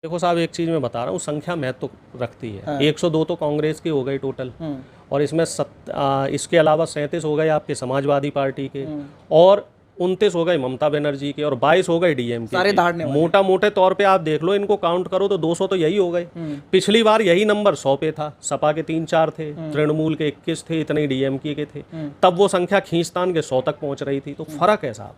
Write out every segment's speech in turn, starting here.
देखो साहब, एक चीज़ मैं बता रहा हूँ, संख्या महत्व तो रखती है। हाँ। 102 तो कांग्रेस की हो गई टोटल, और इसमें इसके अलावा 37 हो गए आपके समाजवादी पार्टी के, और 29 हो गए ममता बनर्जी के, और 22 हो गए डीएमके सारे के। दहाड़ने वाले। मोटा मोटे तौर पे आप देख लो, इनको काउंट करो तो 200 तो यही हो गए। पिछली बार यही नंबर 100 पे था, सपा के 3-4 थे, तृणमूल के 21 थे, इतने डीएमके के थे। तब वो संख्या खींचतान के 100 तक पहुंच रही थी। तो फर्क है साहब,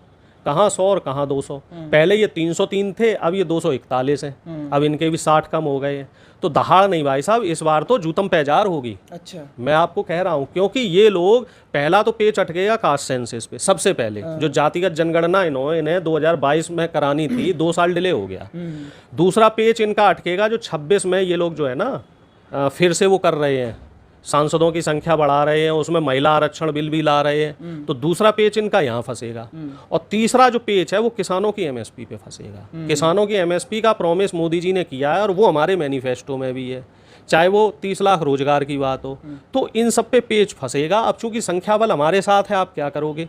कहाँ 100 और कहाँ 200। पहले ये 303 थे, अब ये 241 हैं। अब इनके भी 60 कम हो गए हैं। तो दहाड़ नहीं भाई साहब, इस बार तो जूतम पैजार होगी। अच्छा, मैं आपको कह रहा हूँ, क्योंकि ये लोग, पहला तो पेच अटकेगा कास्ट सेंसस पे सबसे पहले। जो जातिगत जनगणना इन्हें 2022 में करानी थी, 2 साल डिले हो गया। दूसरा पेच इनका अटकेगा जो 26 में ये लोग जो है ना फिर से वो कर रहे हैं, सांसदों की संख्या बढ़ा रहे हैं, उसमें महिला आरक्षण बिल भी ला रहे हैं। तो दूसरा पेच इनका यहाँ फंसेगा। और तीसरा जो पेच है वो किसानों की एमएसपी पे फंसेगा। किसानों की एमएसपी का प्रॉमिस मोदी जी ने किया है, और वो हमारे मैनिफेस्टो में भी है, चाहे वो 30 लाख रोजगार की बात हो। तो इन सब पे पेच फंसेगा। अब चूंकि संख्या बल हमारे साथ है, आप क्या करोगे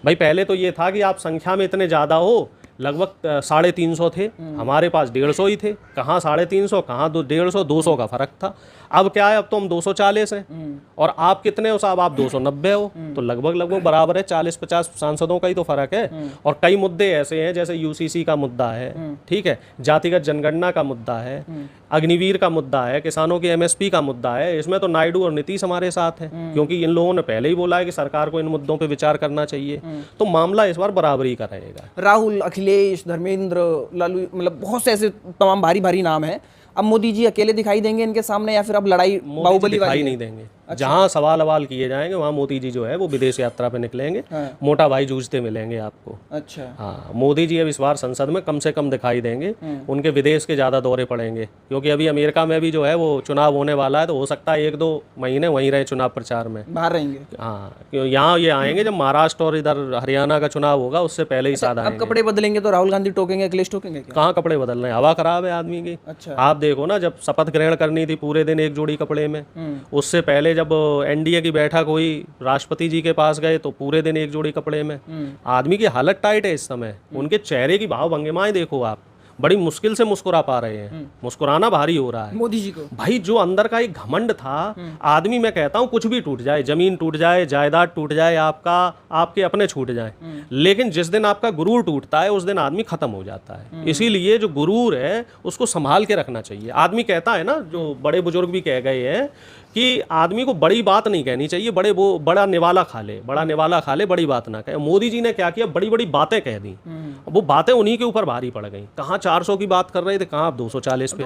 भाई? पहले तो ये था कि आप संख्या में इतने ज़्यादा हो, लगभग 350 थे, हमारे पास 150 ही थे। कहाँ 350, कहाँ 150, 200 का फर्क था। अब क्या है, अब तो हम 240 हैं, और आप कितने हो साहब? आप 290 हो। तो लगभग लगभग बराबर है, 40-50 सांसदों का ही तो फर्क है। और कई मुद्दे ऐसे हैं, जैसे यूसीसी का मुद्दा है, ठीक है, जातिगत जनगणना का मुद्दा है, अग्निवीर का मुद्दा है, किसानों की एमएसपी का मुद्दा है। इसमें तो नायडू और नीतीश हमारे साथ हैं, क्योंकि इन लोगों ने पहले ही बोला है कि सरकार को इन मुद्दों पर विचार करना चाहिए। तो मामला इस बार बराबरी का रहेगा। राहुल, अखिलेश, धर्मेंद्र, लालू, मतलब बहुत से ऐसे तमाम भारी भारी नाम हैं। अब मोदी जी अकेले दिखाई देंगे इनके सामने, या फिर अब लड़ाई बाहुबली वाली दिखाई नहीं देंगे? जहाँ सवाल अवाल किए जाएंगे वहाँ मोदी जी जो है वो विदेश यात्रा पे निकलेंगे। मोटा भाई जूझते मिलेंगे आपको। अच्छा, हाँ, मोदी जी अब इस बार संसद में कम से कम दिखाई देंगे। उनके विदेश के ज़्यादा दौरे पड़ेंगे, क्योंकि अभी अमेरिका में भी जो है वो चुनाव होने वाला है। तो हो सकता है 1-2 महीने वहीं रहे चुनाव प्रचार में, बाहर रहेंगे। हाँ, क्यों यहाँ ये आएंगे जब महाराष्ट्र और इधर हरियाणा का चुनाव होगा, उससे पहले ही साथ अब आएंगे। कपड़े बदलेंगे तो राहुल गांधी टोकेंगे, अखिलेश टोकेंगे क्या? कहाँ कपड़े बदल रहे हैं, हवा खराब है आदमी की। अच्छा, आप देखो ना, जब शपथ ग्रहण करनी थी पूरे दिन एक जोड़ी कपड़े में, उससे पहले जब एनडीए की बैठक हुई, राष्ट्रपति जी के पास गए तो पूरे दिन एक जोड़ी कपड़े में। आदमी की हालत टाइट है इस समय। उनके चेहरे की भाव भंगिमाएं देखो आप, बड़ी मुश्किल से मुस्कुरा पा रहे हैं। मुस्कुराना भारी हो रहा है मोदी जी को। भाई। जो अंदर का एक घमंड था, आदमी, मैं कहता हूँ कुछ भी टूट जाए, जमीन टूट जाए, जायदाद टूट जाए, आपके अपने छूट जाए, लेकिन जिस दिन आपका गुरूर टूटता है उस दिन आदमी खत्म हो जाता है। इसीलिए जो गुरूर है उसको संभाल के रखना चाहिए। आदमी कहता है ना, जो बड़े बुजुर्ग भी कह गए हैं कि आदमी को बड़ी बात नहीं कहनी चाहिए, बड़ा निवाला खा ले, बड़ी बात ना कहे। मोदी जी ने क्या किया, बड़ी बड़ी बातें कह दी। वो बातें उन्हीं के ऊपर भारी पड़ गई। कहाँ 400 की बात कर रहे थे, कहाँ आप 240 पे।